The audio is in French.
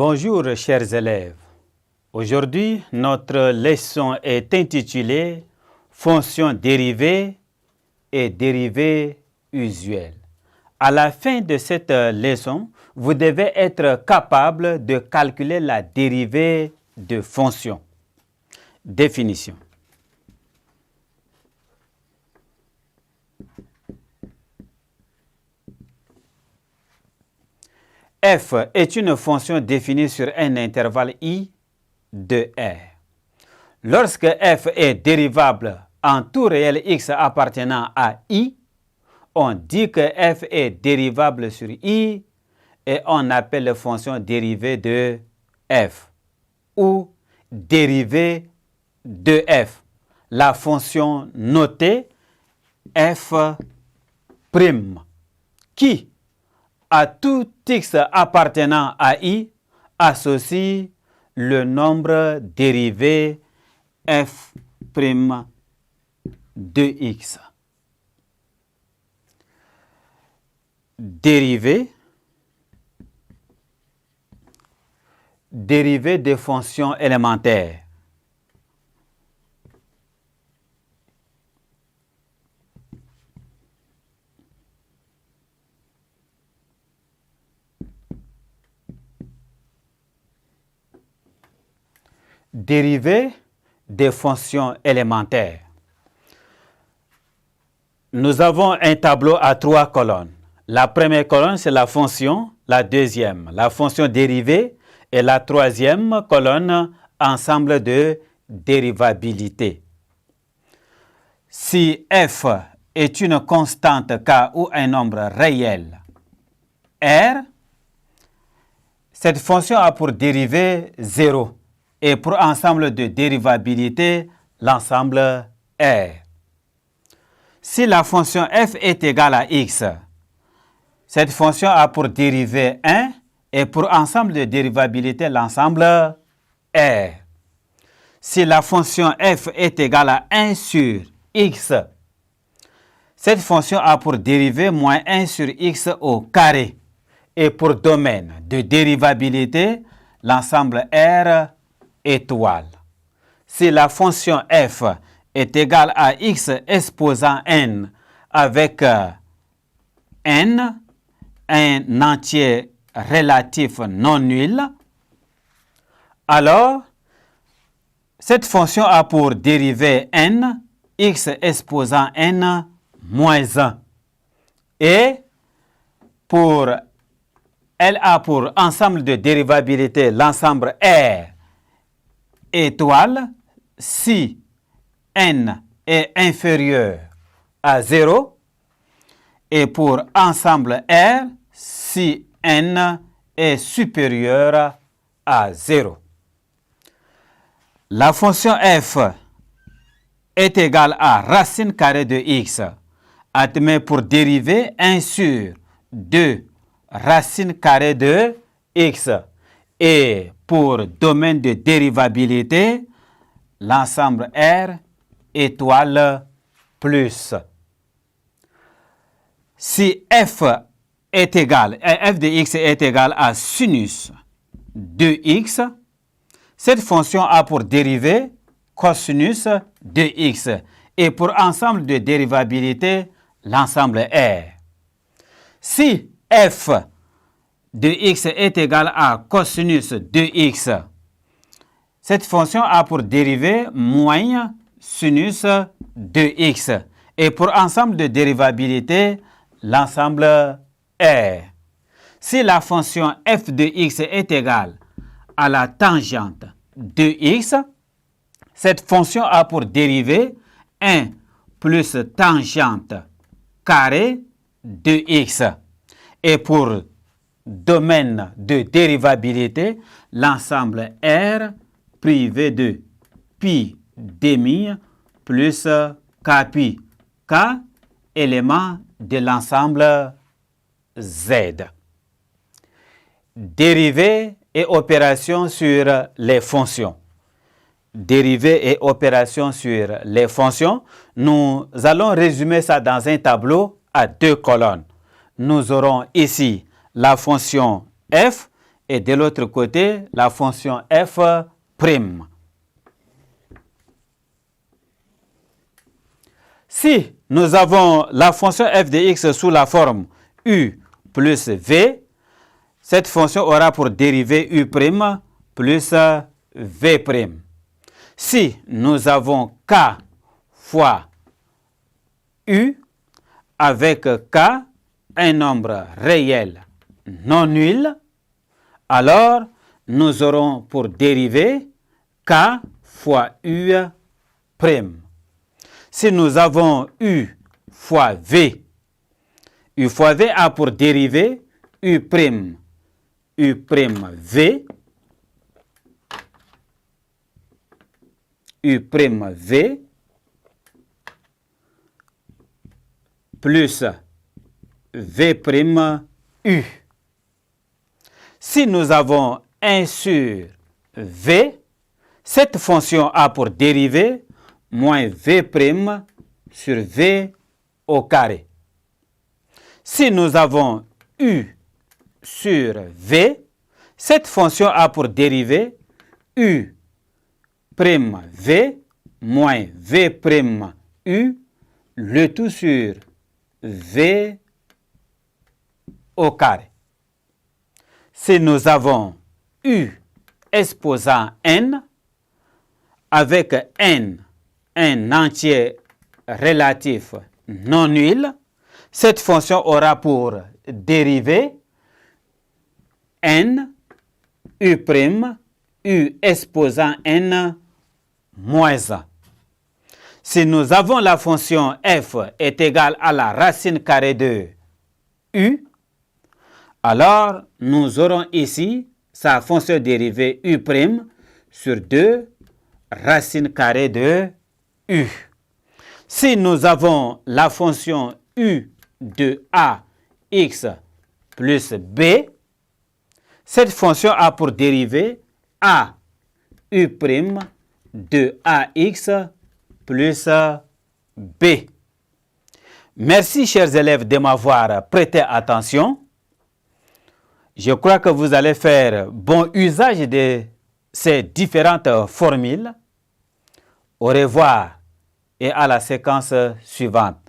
Bonjour chers élèves. Aujourd'hui, notre leçon est intitulée Fonctions dérivées et dérivées usuelles. À la fin de cette leçon, vous devez être capable de calculer la dérivée de fonction. Définition. F est une fonction définie sur un intervalle I de R. Lorsque f est dérivable en tout réel x appartenant à I, on dit que f est dérivable sur I et on appelle la fonction dérivée de f ou dérivée de f. La fonction notée f' qui, à tout x appartenant à I, associe le nombre dérivé f' de x. Dérivée des fonctions élémentaires. Dérivée des fonctions élémentaires. Nous avons un tableau à 3 colonnes. La première colonne, c'est la fonction, la deuxième, la fonction dérivée, et la troisième colonne, ensemble de dérivabilité. Si f est une constante k ou un nombre réel R, cette fonction a pour dérivée 0. Et pour ensemble de dérivabilité, l'ensemble R. Si la fonction f est égale à x, cette fonction a pour dérivée 1 et pour ensemble de dérivabilité, l'ensemble R. Si la fonction f est égale à 1 sur x, cette fonction a pour dérivée moins 1 sur x au carré. Et pour domaine de dérivabilité, l'ensemble R étoile. Si la fonction f est égale à x exposant n avec n, un entier relatif non nul, alors cette fonction a pour dérivée n, x exposant n moins 1. Et elle a pour ensemble de dérivabilité l'ensemble R étoile si n est inférieur à 0 et pour ensemble R si n est supérieur à 0. La fonction f est égale à racine carrée de x admet pour dérivée 1 sur 2 racine carrée de x. Et pour domaine de dérivabilité, l'ensemble R étoile plus. Si f est égal, f de x est égal à sinus de x, cette fonction a pour dérivée cosinus de x. Et pour ensemble de dérivabilité, l'ensemble R. Si f de x est égal à cosinus de x, cette fonction a pour dérivée moins sinus de x. Et pour ensemble de dérivabilité, l'ensemble R. Si la fonction f de x est égale à la tangente de x, cette fonction a pour dérivée 1 plus tangente carré de x. Et pour domaine de dérivabilité, l'ensemble R privé de pi demi plus k pi, k élément de l'ensemble Z. Dérivée et opération sur les fonctions. Dérivée et opération sur les fonctions, nous allons résumer ça dans un tableau à 2 colonnes. Nous aurons ici la fonction f et de l'autre côté, la fonction f'. Si nous avons la fonction f de x sous la forme u plus v, cette fonction aura pour dérivée u' plus v'. Si nous avons k fois u avec k un nombre réel non nul, alors nous aurons pour dérivée k fois u'. Si nous avons u fois v a pour dérivée u', v, plus v', Si nous avons 1 sur v, cette fonction a pour dérivée moins v' sur v au carré. Si nous avons u sur v, cette fonction a pour dérivée u' v moins v', le tout sur v au carré. Si nous avons u exposant n, avec n un entier relatif non nul, cette fonction aura pour dérivée n, u exposant n moins 1. Si nous avons la fonction f est égale à la racine carrée de u, alors nous aurons ici sa fonction dérivée u' sur 2 racine carrée de u. Si nous avons la fonction u de ax plus b, cette fonction a pour dérivée a u' de ax plus b. Merci, chers élèves, de m'avoir prêté attention. Je crois que vous allez faire bon usage de ces différentes formules. Au revoir et à la séquence suivante.